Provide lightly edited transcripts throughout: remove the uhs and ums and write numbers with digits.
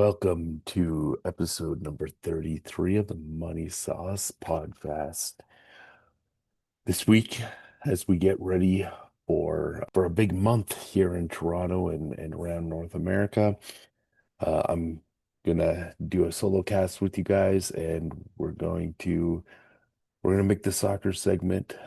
Welcome to episode number 33 of the Money Sauce podcast. This week, as we get ready for a big month here in Toronto and around North America, I'm gonna do a solo cast with you guys, and we're gonna make the soccer segment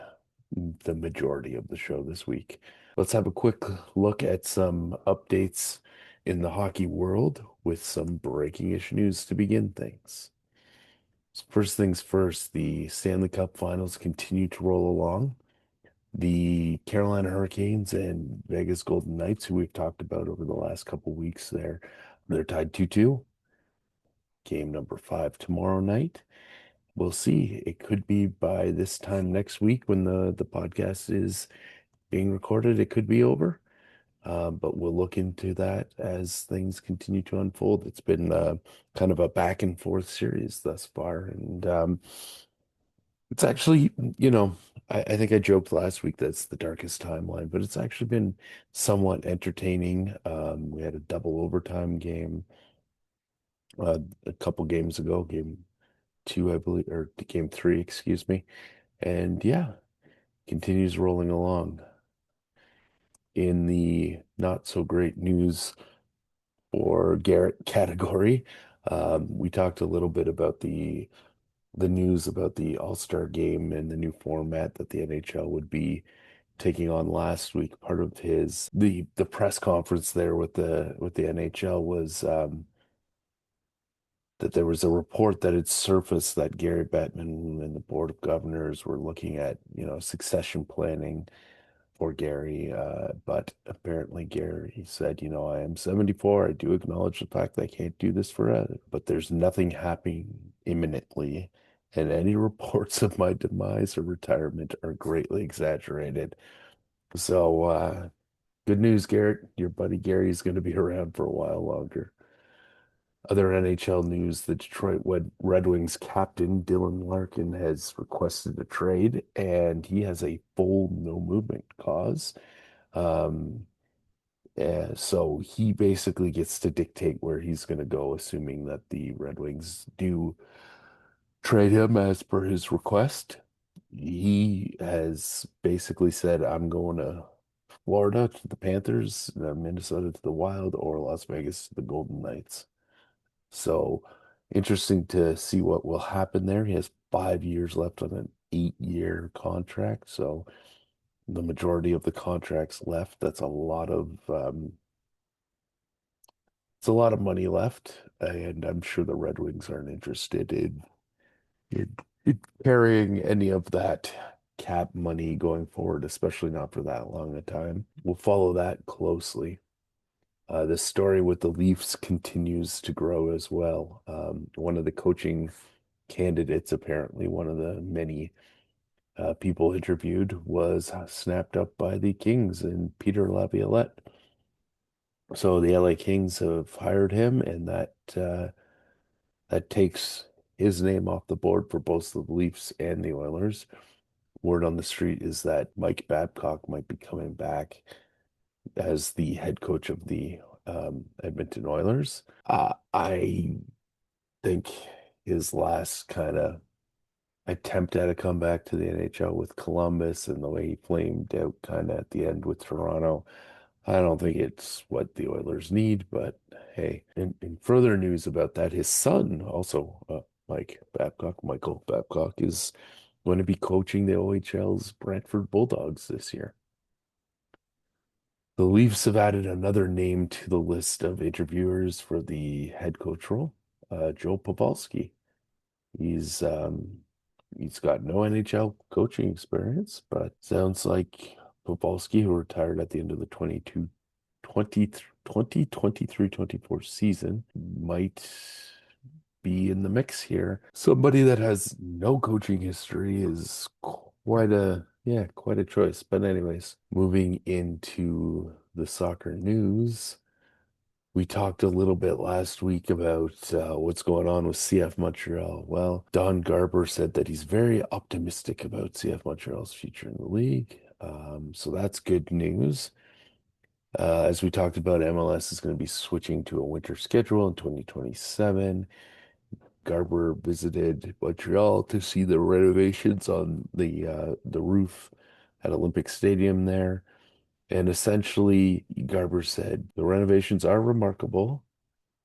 the majority of the show this week. Let's have a quick look at some updates in the hockey world with some breaking-ish news to begin things. So first things first, the Stanley Cup Finals continue to roll along. The Carolina Hurricanes and Vegas Golden Knights, who we've talked about over the last couple weeks there, they're tied 2-2. Game number 5 tomorrow night. We'll see. It could be by this time next week when the podcast is being recorded, it could be over. But we'll look into that as things continue to unfold. It's been kind of a back and forth series thus far. And it's actually, I think I joked last week that's the darkest timeline, but it's actually been somewhat entertaining. We had a double overtime game a couple games ago, game two, I believe, or game three, excuse me. And yeah, continues rolling along. In the not so great news for Garrett category, we talked a little bit about the news about the All-Star game and the new format that the NHL would be taking on last week. Part of the press conference there with the NHL was that there was a report that had surfaced that Gary Bettman and the Board of Governors were looking at, succession planning for Gary. But apparently Gary said, I am 74. I do acknowledge the fact that I can't do this forever, but there's nothing happening imminently. And any reports of my demise or retirement are greatly exaggerated. So, good news, Garrett. Your buddy Gary is going to be around for a while longer. Other NHL news, the Detroit Red Wings captain Dylan Larkin has requested a trade, and he has a full no movement clause. Um, so he basically gets to dictate where he's going to go, assuming that the Red Wings do trade him as per his request. He has basically said, I'm going to Florida to the Panthers, Minnesota to the Wild, or Las Vegas to the Golden Knights. So interesting to see what will happen there. He has 5 years left on an 8-year contract. So the majority of the contracts left. That's a lot of it's a lot of money left, and I'm sure the Red Wings aren't interested in, in carrying any of that cap money going forward, especially not for that long a time. We'll follow that closely. The story with the Leafs continues to grow as well. One of the coaching candidates, apparently one of the many people interviewed, was snapped up by the Kings and Peter Laviolette. So the LA Kings have hired him, and that takes his name off the board for both the Leafs and the Oilers. Word on the street is that Mike Babcock might be coming back as the head coach of the Edmonton Oilers. I think his last kind of attempt at a comeback to the NHL with Columbus and the way he flamed out kind of at the end with Toronto, I don't think it's what the Oilers need, but hey, in further news about that, his son, also Michael Babcock, is going to be coaching the OHL's Brantford Bulldogs this year. The Leafs have added another name to the list of interviewers for the head coach role, Joe Pavelski. He's got no NHL coaching experience, but sounds like Pavelski, who retired at the end of the 2023-24 season, might be in the mix here. Somebody that has no coaching history is quite a choice. But anyways, moving into the soccer news, we talked a little bit last week about what's going on with CF Montreal. Well, Don Garber said that he's very optimistic about CF Montreal's future in the league. So that's good news. As we talked about, MLS is going to be switching to a winter schedule in 2027. Garber visited Montreal to see the renovations on the roof at Olympic Stadium there. And essentially, Garber said the renovations are remarkable,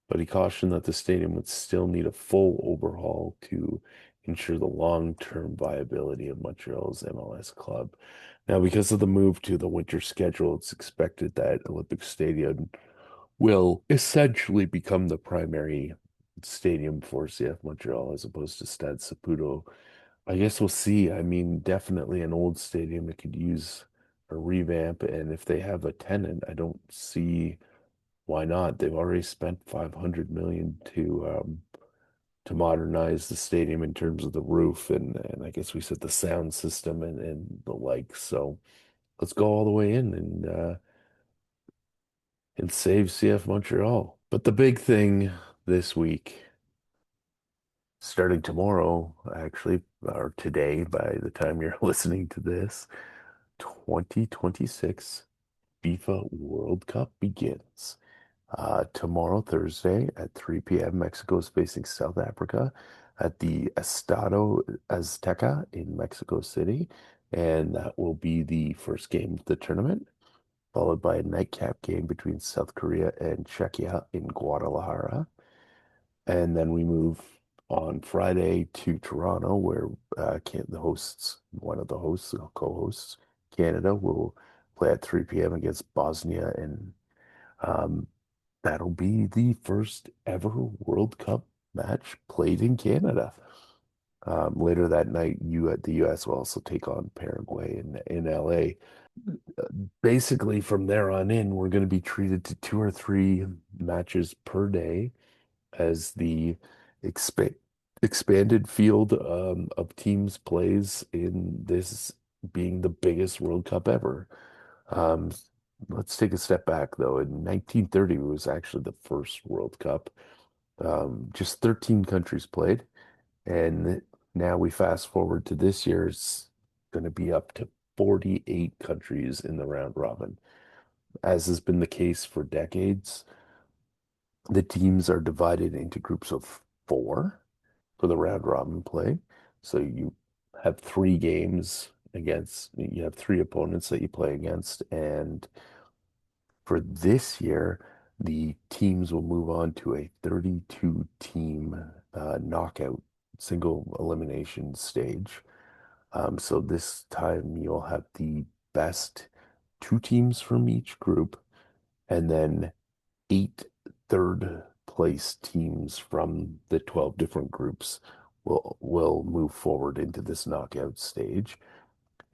but he cautioned that the stadium would still need a full overhaul to ensure the long-term viability of Montreal's MLS club. Now, because of the move to the winter schedule, it's expected that Olympic Stadium will essentially become the primary stadium for CF Montreal as opposed to Stade Saputo. I guess we'll see. I mean, definitely an old stadium that could use a revamp, and if they have a tenant, I don't see why not. They've already spent 500 million to modernize the stadium in terms of the roof and I guess we said the sound system and the like. So let's go all the way in and save CF Montreal. But the big thing this week, starting tomorrow, actually, or today, by the time you're listening to this, 2026 FIFA World Cup begins. Tomorrow, Thursday at 3 p.m., Mexico is facing South Africa at the Estado Azteca in Mexico City. And that will be the first game of the tournament, followed by a nightcap game between South Korea and Czechia in Guadalajara. And then we move on Friday to Toronto, where the hosts, one of the hosts, co-hosts, Canada, will play at 3 p.m. against Bosnia, and um, that'll be the first ever World Cup match played in Canada. Later that night, the U.S. will also take on Paraguay in L.A. Basically, from there on in, we're going to be treated to two or three matches per day as the expa expanded field of teams plays in this being the biggest World Cup ever. Um, let's take a step back though. In 1930 was actually the first World Cup. Just 13 countries played, and now we fast forward to this year's going to be up to 48 countries in the round robin. As has been the case for decades, the teams are divided into groups of four for the round robin play. So have three games you have three opponents that you play against. And for this year, the teams will move on to a 32 team knockout single elimination stage. So this time you'll have the best two teams from each group and then eight third place teams from the 12 different groups will move forward into this knockout stage,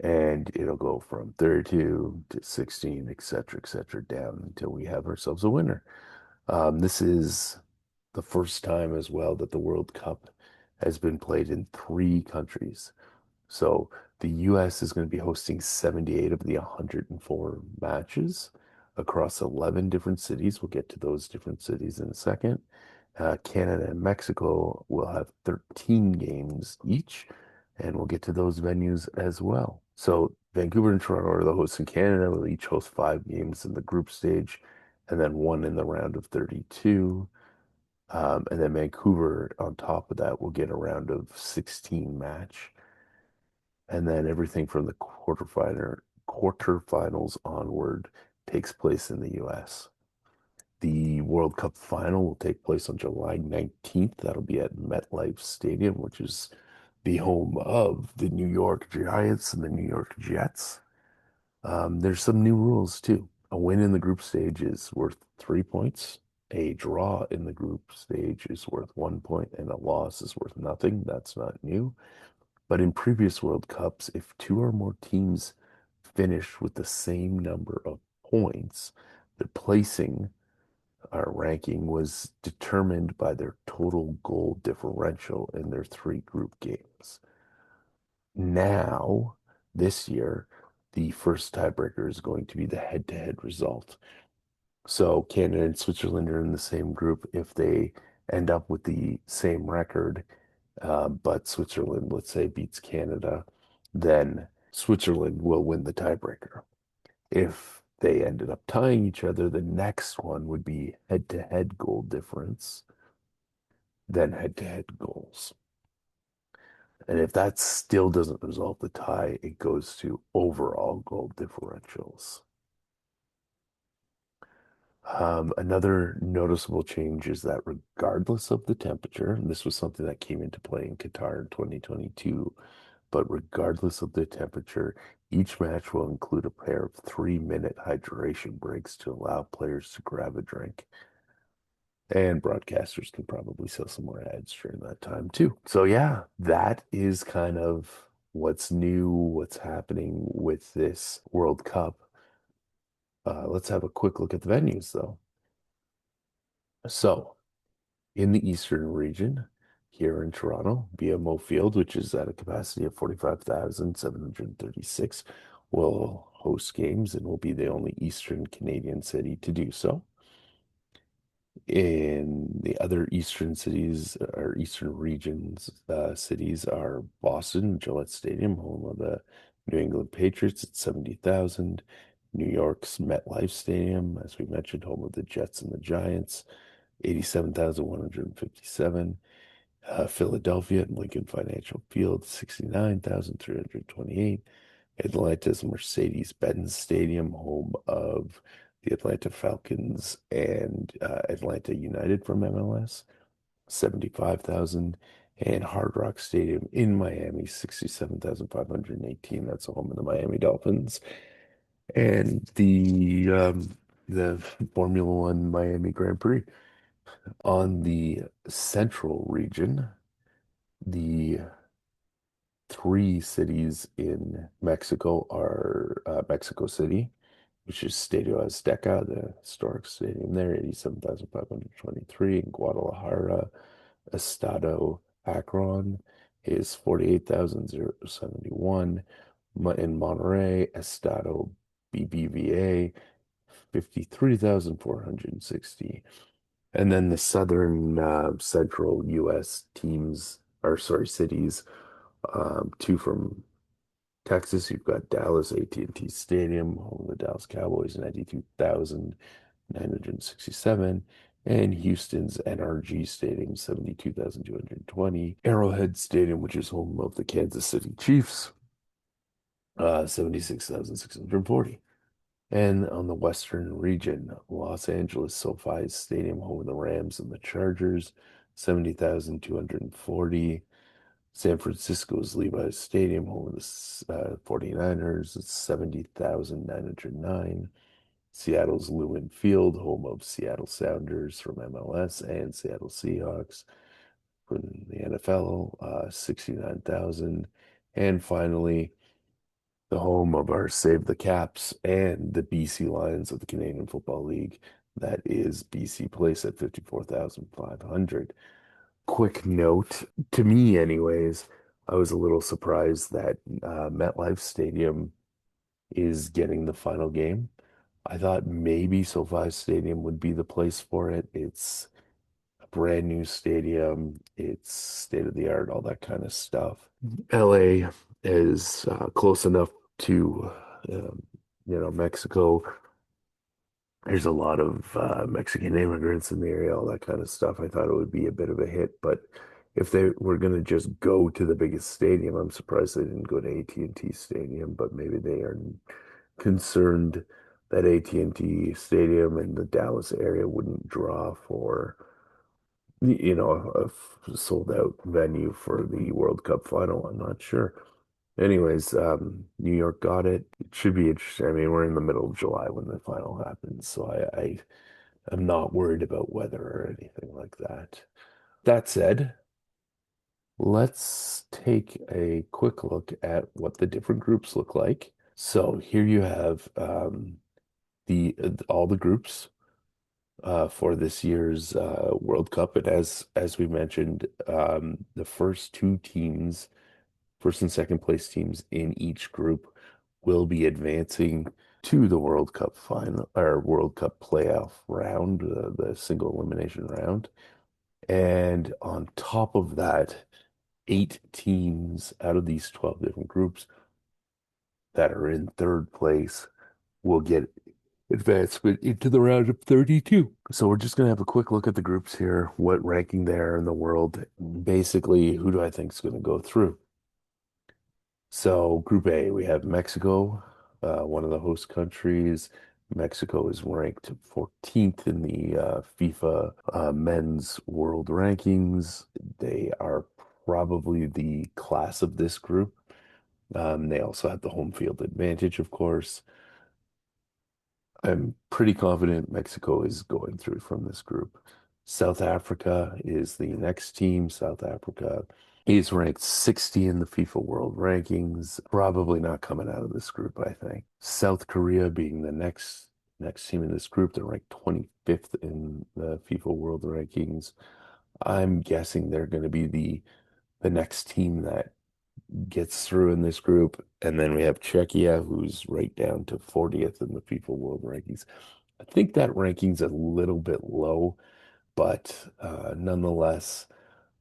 and it'll go from 32 to 16, et cetera, down until we have ourselves a winner. This is the first time as well that the World Cup has been played in three countries. So the US is going to be hosting 78 of the 104 matches across 11 different cities. We'll get to those different cities in a second. Canada and Mexico will have 13 games each, and we'll get to those venues as well. So Vancouver and Toronto are the hosts in Canada. Will each host five games in the group stage, and then one in the round of 32. And then Vancouver, on top of that, will get a round of 16 match. And then everything from the quarterfinals onward takes place in the US. The World Cup final will take place on July 19th. That'll be at MetLife Stadium, which is the home of the New York Giants and the New York Jets. There's some new rules too. A win in the group stage is worth 3 points. A draw in the group stage is worth 1 point, and a loss is worth nothing. That's not new. But in previous World Cups, if two or more teams finish with the same number of points, the placing our ranking was determined by their total goal differential in their three group games. Now, this year, the first tiebreaker is going to be the head-to-head result. So Canada and Switzerland are in the same group. If they end up with the same record, but Switzerland, let's say, beats Canada, then Switzerland will win the tiebreaker. If they ended up tying each other, the next one would be head-to-head goal difference, then head-to-head goals. And if that still doesn't resolve the tie, it goes to overall goal differentials. Another noticeable change is that regardless of the temperature, and this was something that came into play in Qatar in 2022, but regardless of the temperature, each match will include a pair of 3-minute hydration breaks to allow players to grab a drink. And broadcasters can probably sell some more ads during that time too. So yeah, that is kind of what's new, what's happening with this World Cup. Let's have a quick look at the venues though. So in the Eastern region, here in Toronto, BMO Field, which is at a capacity of 45,736, will host games and will be the only Eastern Canadian city to do so. In the other eastern cities or eastern regions, cities are Boston, Gillette Stadium, home of the New England Patriots at 70,000. New York's MetLife Stadium, as we mentioned, home of the Jets and the Giants, 87,157. Philadelphia at Lincoln Financial Field, 69,328. Atlanta's Mercedes-Benz Stadium, home of the Atlanta Falcons and Atlanta United from MLS, 75,000. And Hard Rock Stadium in Miami, 67,518. That's home of the Miami Dolphins. And the Formula One Miami Grand Prix. On the central region, the three cities in Mexico are Mexico City, which is Stadio Azteca, the historic stadium there, 87,523. In Guadalajara, Estado Akron is 48,071. In Monterrey, Estado BBVA, 53,460. And then the southern central U.S. teams, or sorry, cities, two from Texas, you've got Dallas AT&T Stadium, home of the Dallas Cowboys, 92,967. And Houston's NRG Stadium, 72,220. Arrowhead Stadium, which is home of the Kansas City Chiefs, 76,640. And on the Western region, Los Angeles SoFi Stadium, home of the Rams and the Chargers, 70,240. San Francisco's Levi's Stadium, home of the 49ers, it's 70,909. Seattle's Lumen Field, home of Seattle Sounders from MLS and Seattle Seahawks from the NFL, 69,000. And finally, the home of our Save the Caps and the BC Lions of the Canadian Football League. That is BC Place at 54,500. Quick note, to me anyways, I was a little surprised that MetLife Stadium is getting the final game. I thought maybe SoFi Stadium would be the place for it. It's a brand new stadium. It's state of the art, all that kind of stuff. LA is close enough to, um, Mexico. There's a lot of Mexican immigrants in the area, all that kind of stuff. I thought it would be a bit of a hit, but if they were going to just go to the biggest stadium, I'm surprised they didn't go to AT&T Stadium, but maybe they are concerned that AT&T Stadium and the Dallas area wouldn't draw for, a sold out venue for the World Cup final. I'm not sure. Anyways, New York got it. It should be interesting. I mean, we're in the middle of July when the final happens, so I am not worried about weather or anything like that. That said, let's take a quick look at what the different groups look like. So here you have the all the groups for this year's World Cup, and as we mentioned, the first two teams, first and second place teams in each group will be advancing to the World Cup final or World Cup playoff round, the single elimination round. And on top of that, eight teams out of these 12 different groups that are in third place will get advancement into the round of 32. So we're just going to have a quick look at the groups here, what ranking they are in the world. Basically, who do I think is going to go through? So Group A, we have Mexico, one of the host countries. Mexico is ranked 14th in the FIFA men's world rankings. They are probably the class of this group. They also have the home field advantage, of course. I'm pretty confident Mexico is going through from this group. South Africa is the next team. South Africa is ranked 60 in the FIFA World Rankings. Probably not coming out of this group, I think. South Korea being the next team in this group. They're ranked 25th in the FIFA World Rankings. I'm guessing they're going to be the next team that gets through in this group. And then we have Czechia, who's right down to 40th in the FIFA World Rankings. I think that ranking's a little bit low, but nonetheless,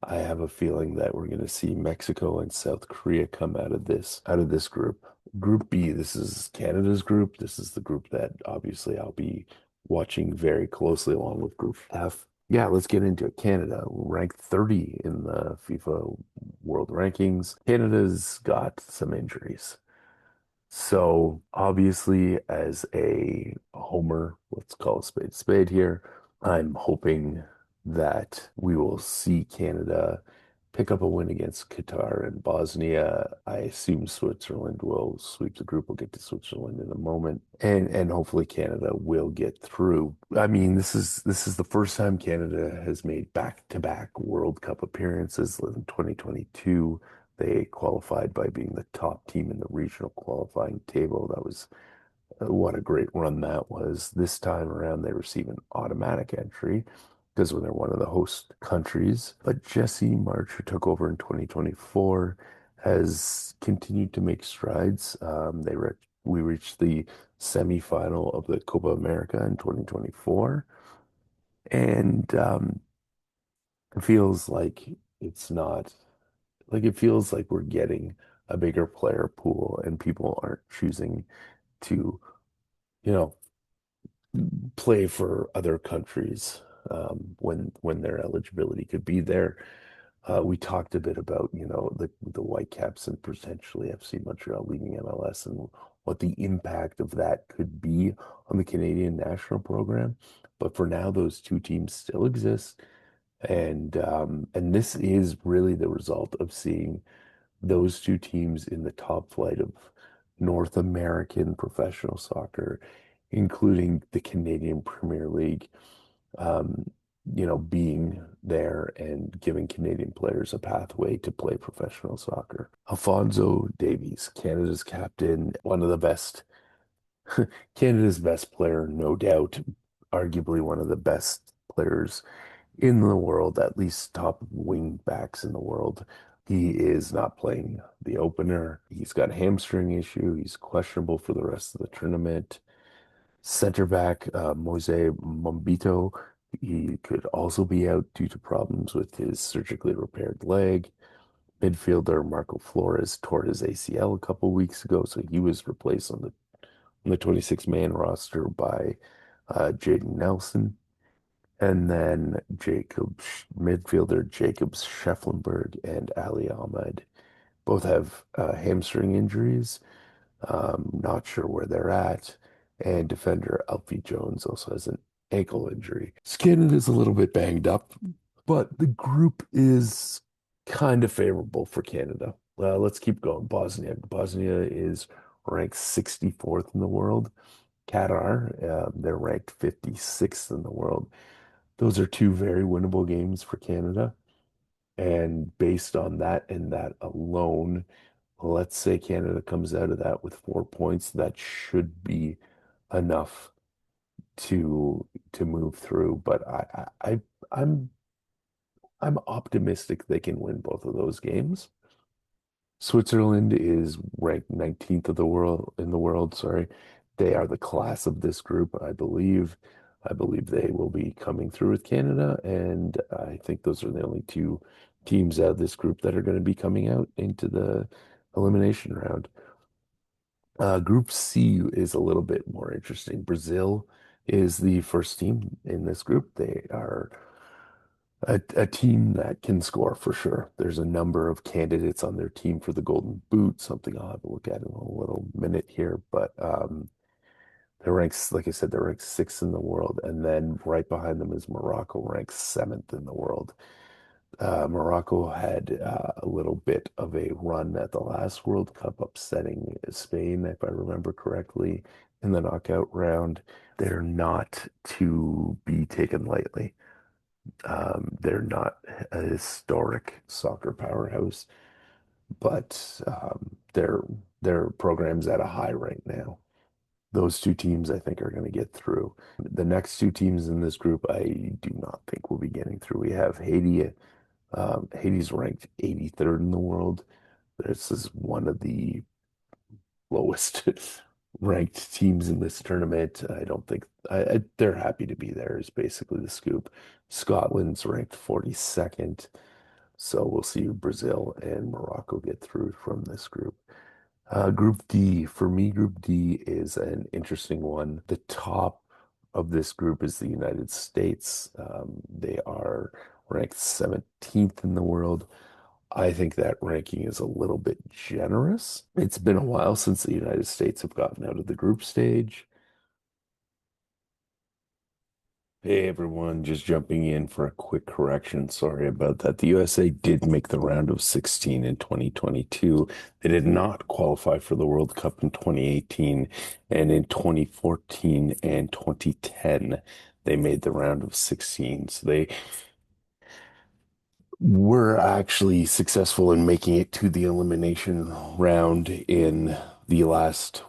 I have a feeling that we're going to see Mexico and South Korea come out of this group. Group B, this is Canada's group. This is the group that obviously I'll be watching very closely along with Group F. Yeah, let's get into it. Canada, ranked 30 in the FIFA World Rankings. Canada's got some injuries. So obviously, as a homer, let's call a spade here, I'm hoping that we will see Canada pick up a win against Qatar and Bosnia. I assume Switzerland will sweep the group. We'll get to Switzerland in a moment. And hopefully Canada will get through. I mean, this is the first time Canada has made back-to-back World Cup appearances in 2022. They qualified by being the top team in the regional qualifying table. That was what a great run that was. This time around, they receive an automatic entry because when they're one of the host countries. But Jesse March, who took over in 2024, has continued to make strides. We reached the semifinal of the Copa America in 2024, and it feels like it's not it feels like we're getting a bigger player pool, and people aren't choosing to, you know, play for other countries when their eligibility could be there. We talked a bit about, the Whitecaps and potentially FC Montreal leaving MLS and what the impact of that could be on the Canadian national program. But for now, those two teams still exist, and this is really the result of seeing those two teams in the top flight of North American professional soccer, including the Canadian Premier League, um, being there and giving Canadian players a pathway to play professional soccer. Alfonso Davies, Canada's captain, one of the best, Canada's best player, no doubt, arguably one of the best players in the world, at least top wing backs in the world. He is not playing the opener. He's got a hamstring issue. He's questionable for the rest of the tournament. Center back Moise Mombito, he could also be out due to problems with his surgically repaired leg. Midfielder Marco Flores tore his ACL a couple weeks ago, so he was replaced on the 26-man roster by Jaden Nelson. And then midfielder Jacob Schefflenberg and Ali Ahmed both have hamstring injuries. Not sure where they're at. And defender Alfie Jones also has an ankle injury. Skinner is a little bit banged up, but the group is kind of favorable for Canada. Let's keep going. Bosnia. Bosnia is ranked 64th in the world. Qatar, they're ranked 56th in the world. Those are two very winnable games for Canada. And based on that and that alone, let's say Canada comes out of that with 4 points. That should be enough to move through. But I'm I'm optimistic they can win both of those games. Switzerland is ranked 19th of the world in the world, sorry. They are the class of this group, I believe. I believe they will be coming through with Canada, and I think those are the only two teams out of this group that are going to be coming out into the elimination round. Group C is a little bit more interesting. Brazil is the first team in this group. They are a team that can score for sure. There's a number of candidates on their team for the Golden Boot, something I'll have a look at in a little minute here. But they're ranked, like I said, they're ranked sixth in the world. And then right behind them is Morocco, ranked seventh in the world. Morocco had a little bit of a run at the last World Cup, upsetting Spain, if I remember correctly, in the knockout round. They're not to be taken lightly. They're not a historic soccer powerhouse, but their program's at a high right now. Those two teams, I think, are going to get through. The next two teams in this group, I do not think will be getting through. We have Haiti. Haiti's ranked 83rd in the world. This is one of the lowest ranked teams in this tournament. I don't think they're happy to be there, is basically the scoop. Scotland's ranked 42nd. So we'll see Brazil and Morocco get through from this group. Group D, for me, Group D is an interesting one. The top of this group is the United States. They are ranked 17th in the world. I think that ranking is a little bit generous. It's been a while since the United States have gotten out of the group stage. Hey everyone, just jumping in for a quick correction. Sorry about that. The USA did make the round of 16 in 2022. They did not qualify for the World Cup in 2018, and in 2014 and 2010 they made the round of 16. So they were actually successful in making it to the elimination round in the last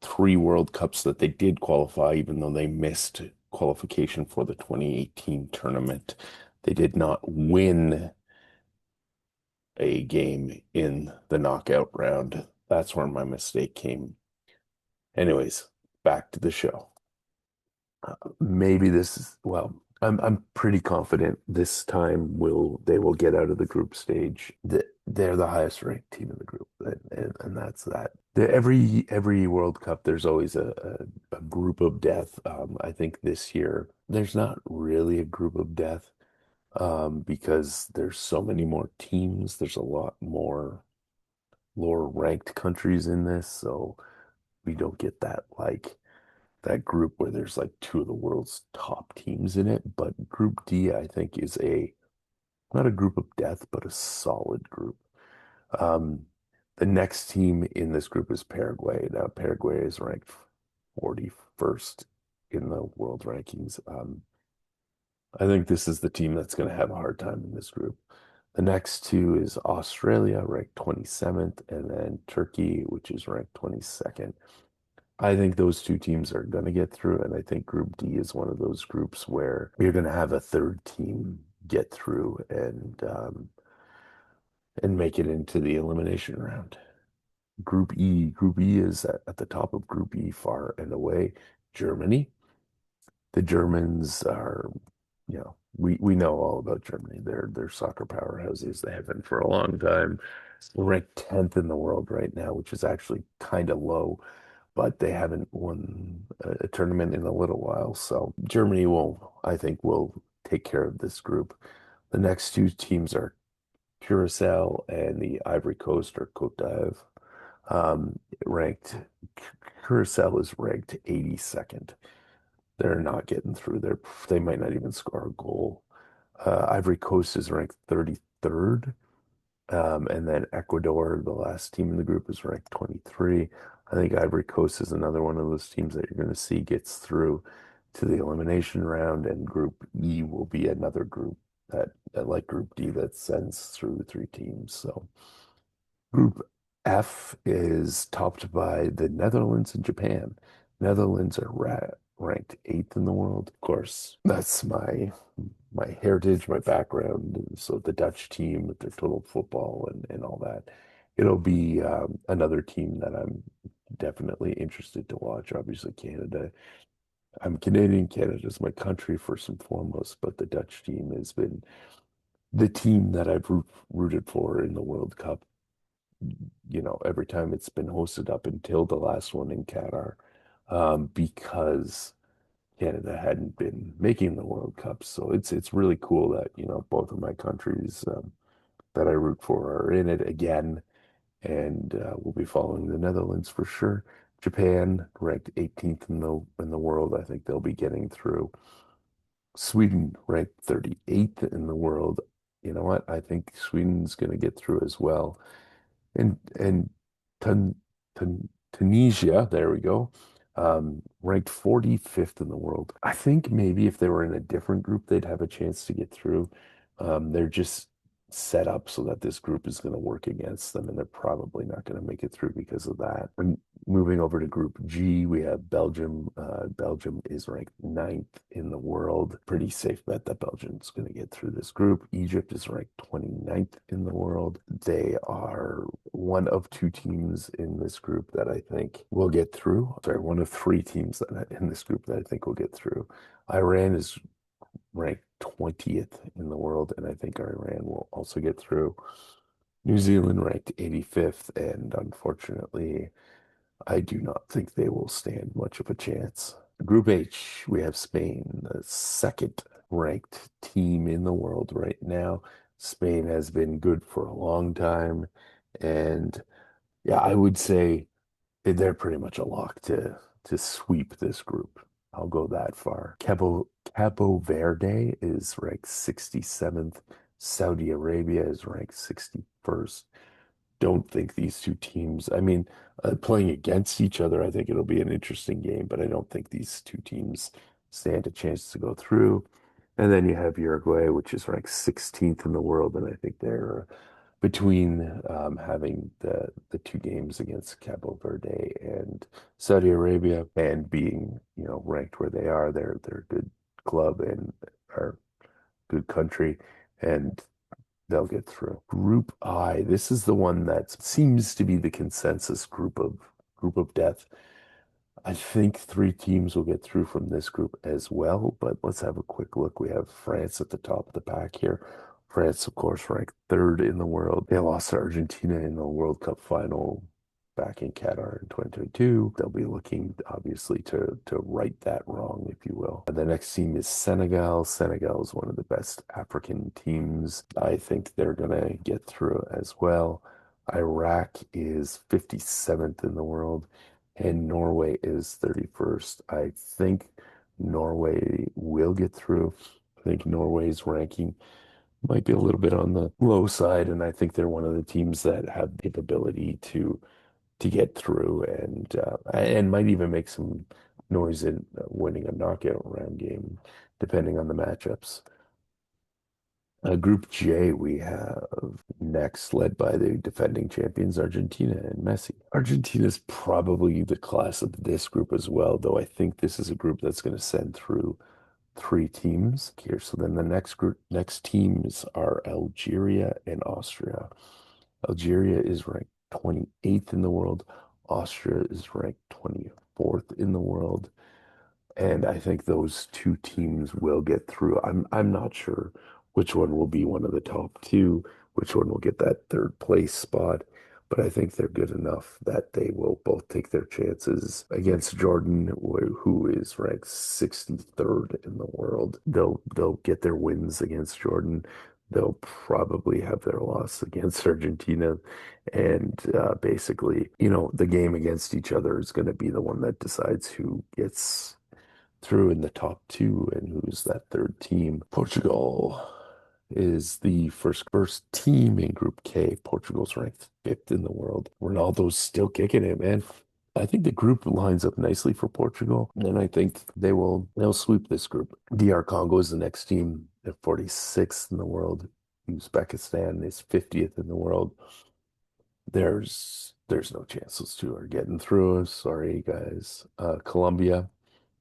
three World Cups that they did qualify, even though they missed qualification for the 2018 tournament. They did not win a game in the knockout round. That's where my mistake came. Anyways, back to the show. Maybe this is, well, I'm pretty confident this time they will get out of the group stage. They're the highest ranked team in the group, and that's that. Every World Cup, there's always a group of death. I think this year there's not really a group of death because there's so many more teams. There's a lot more lower ranked countries in this, so we don't get that group where there's like two of the world's top teams in it. But Group D, I think, is a not a group of death, but a solid group. Um, the next team in this group is Paraguay. Now, Paraguay is ranked 41st in the world rankings. I think this is the team that's going to have a hard time in this group. The next two is Australia, ranked 27th, and then Turkey, which is ranked 22nd. I think those two teams are going to get through, and I think Group D is one of those groups where you're going to have a third team get through and make it into the elimination round. Group E is at the top of Group E far and away, Germany. The Germans are, we know all about Germany. They're soccer powerhouses. They have been for a long time. We're ranked 10th in the world right now, which is actually kind of low, but they haven't won a tournament in a little while. So Germany I think, will take care of this group. The next two teams are Curacao and the Ivory Coast or Côte d'Ivoire. Ranked Curacao is ranked 82nd. They're not getting through. They might not even score a goal. Ivory Coast is ranked 33rd. And then Ecuador, the last team in the group, is ranked 23. I think Ivory Coast is another one of those teams that you're going to see gets through to the elimination round, and Group E will be another group that like Group D, that sends through three teams. So Group F is topped by the Netherlands and Japan. Netherlands are ranked eighth in the world. Of course, that's my heritage, my background. And so the Dutch team with their total football and all that. It'll be another team that I'm definitely interested to watch. Obviously, Canada. I'm Canadian. Canada's my country first and foremost, but the Dutch team has been the team that I've rooted for in the World Cup every time it's been hosted up until the last one in Qatar, because Canada hadn't been making the World Cup. So it's really cool that, both of my countries that I root for are in it again, and we'll be following the Netherlands for sure. Japan, ranked 18th in the world, I think they'll be getting through. Sweden, ranked 38th in the world. You know what? I think Sweden's going to get through as well. And Tun, Tunisia, there we go, ranked 45th in the world. I think maybe if they were in a different group, they'd have a chance to get through. They're just set up so that this group is going to work against them, and they're probably not going to make it through because of that. And moving over to Group G, we have Belgium. Belgium is ranked ninth in the world. Pretty safe bet that Belgium's going to get through this group. Egypt is ranked 29th in the world. They are one of two teams in this group that I think will get through. Sorry, one of three teams in this group that I think will get through. Iran is ranked 20th in the world, and I think Iran will also get through. New Zealand ranked 85th, and unfortunately, I do not think they will stand much of a chance. Group H, we have Spain, the second ranked team in the world right now. Spain has been good for a long time, and yeah, I would say they're pretty much a lock to sweep this group. I'll go that far. Cabo Verde is ranked 67th. Saudi Arabia is ranked 61st. Don't think these two teams, I mean, playing against each other, I think it'll be an interesting game, but I don't think these two teams stand a chance to go through. And then you have Uruguay, which is ranked 16th in the world, and I think they're between having the two games against Cabo Verde and Saudi Arabia and being, ranked where they are. They're a good club and are good country, and they'll get through. Group I, this is the one that seems to be the consensus group of death. I think three teams will get through from this group as well, but let's have a quick look. We have France at the top of the pack here. France, of course, ranked third in the world. They lost to Argentina in the World Cup final back in Qatar in 2022. They'll be looking, obviously, to right that wrong, if you will. The next team is Senegal. Senegal is one of the best African teams. I think they're going to get through as well. Iraq is 57th in the world, and Norway is 31st. I think Norway will get through. I think Norway's ranking might be a little bit on the low side, and I think they're one of the teams that have the capability to get through and might even make some noise in winning a knockout round game, depending on the matchups. Group J, we have next, led by the defending champions, Argentina and Messi. Argentina is probably the class of this group as well, though I think this is a group that's going to send through three teams here. So then the next teams are Algeria and Austria. Algeria is ranked 28th in the world. Austria is ranked 24th in the world. And I think those two teams will get through. I'm not sure which one will be one of the top two, which one will get that third place spot, but I think they're good enough that they will both take their chances against Jordan, who is ranked 63rd in the world. They'll get their wins against Jordan. They'll probably have their loss against Argentina. And basically, the game against each other is going to be the one that decides who gets through in the top two and who's that third team. Portugal is the first team in Group K. Portugal's ranked fifth in the world. Ronaldo's still kicking it, man. I think the group lines up nicely for Portugal, and I think they'll sweep this group. DR Congo is the next team at 46th in the world. Uzbekistan is 50th in the world. There's no chance those two are getting through. Sorry, guys. Colombia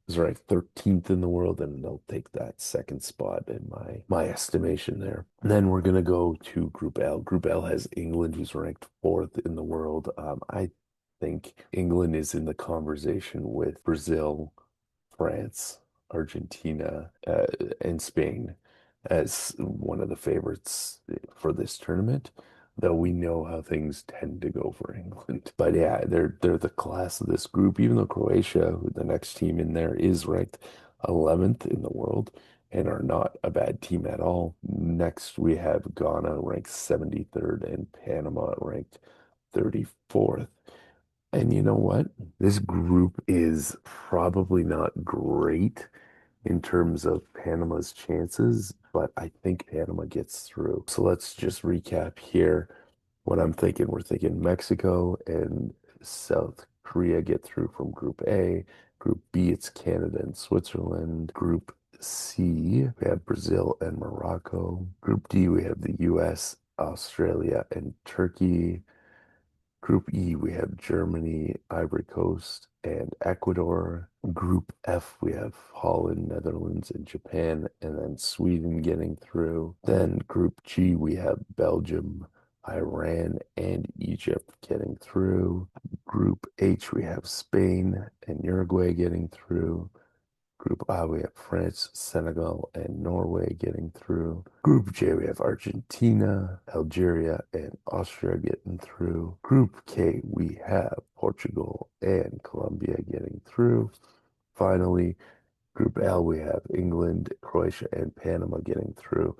is ranked 13th in the world, and they'll take that second spot in my estimation there. And then we're gonna go to Group L. Group L has England, who's ranked fourth in the world. I think England is in the conversation with Brazil, France, Argentina, and Spain as one of the favorites for this tournament. though we know how things tend to go for England. But yeah, they're the class of this group, even though Croatia, who the next team in there, is ranked 11th in the world and are not a bad team at all. Next, we have Ghana ranked 73rd and Panama ranked 34th. And you know what? This group is probably not great in terms of Panama's chances, but I think Panama gets through. So let's just recap here what I'm thinking. We're thinking Mexico and South Korea get through from Group A. Group B, it's Canada and Switzerland. Group C, we have Brazil and Morocco. Group D, we have the US, Australia, and Turkey. Group E, we have Germany, Ivory Coast, and Ecuador. Group F, we have Holland, Netherlands, and Japan, and then Sweden getting through. Then Group G, we have Belgium, Iran, and Egypt getting through. Group H, we have Spain and Uruguay getting through. Group I, we have France, Senegal, and Norway getting through. Group J, we have Argentina, Algeria, and Austria getting through. Group K, we have Portugal and Colombia getting through. Finally, Group L, we have England, Croatia, and Panama getting through.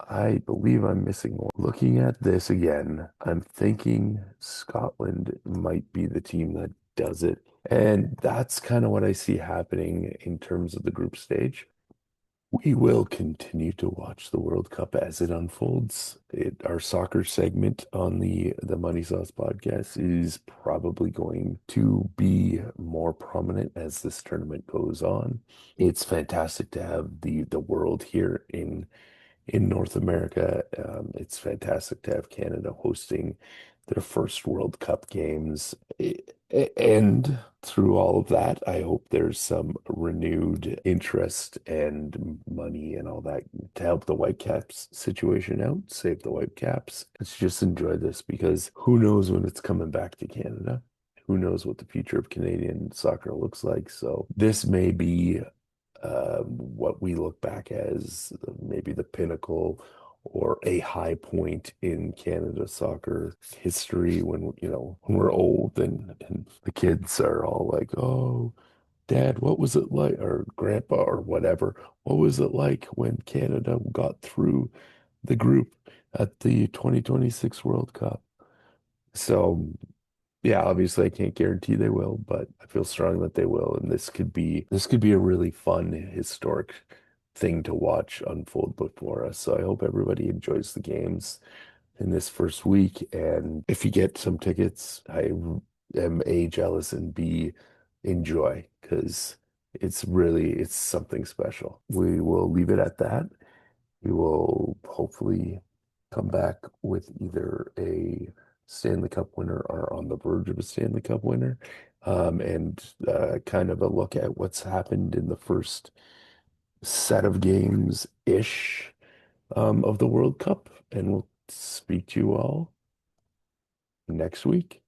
I believe I'm missing one. Looking at this again, I'm thinking Scotland might be the team that does it. And that's kind of what I see happening in terms of the group stage. We will continue to watch the World Cup as it unfolds. Our soccer segment on the Money Sauce podcast is probably going to be more prominent as this tournament goes on. It's fantastic to have the world here in North America. It's fantastic to have Canada hosting their first World Cup games. And through all of that, I hope there's some renewed interest and money and all that to help the Whitecaps situation out, save the Whitecaps. Let's just enjoy this because who knows when it's coming back to Canada? Who knows what the future of Canadian soccer looks like? So this may be what we look back as maybe the pinnacle or a high point in Canada soccer history when, when we're old and the kids are all like, oh, Dad, what was it like? Or Grandpa or whatever, what was it like when Canada got through the group at the 2026 World Cup? So yeah, obviously I can't guarantee they will, but I feel strong that they will. And this could be a really fun historic thing to watch unfold before us. So I hope everybody enjoys the games in this first week. And if you get some tickets, I am A, jealous, and B, enjoy because it's something special. We will leave it at that. We will hopefully come back with either a Stanley Cup winner or on the verge of a Stanley Cup winner, and kind of a look at what's happened in the first set of games-ish of the World Cup. And we'll speak to you all next week.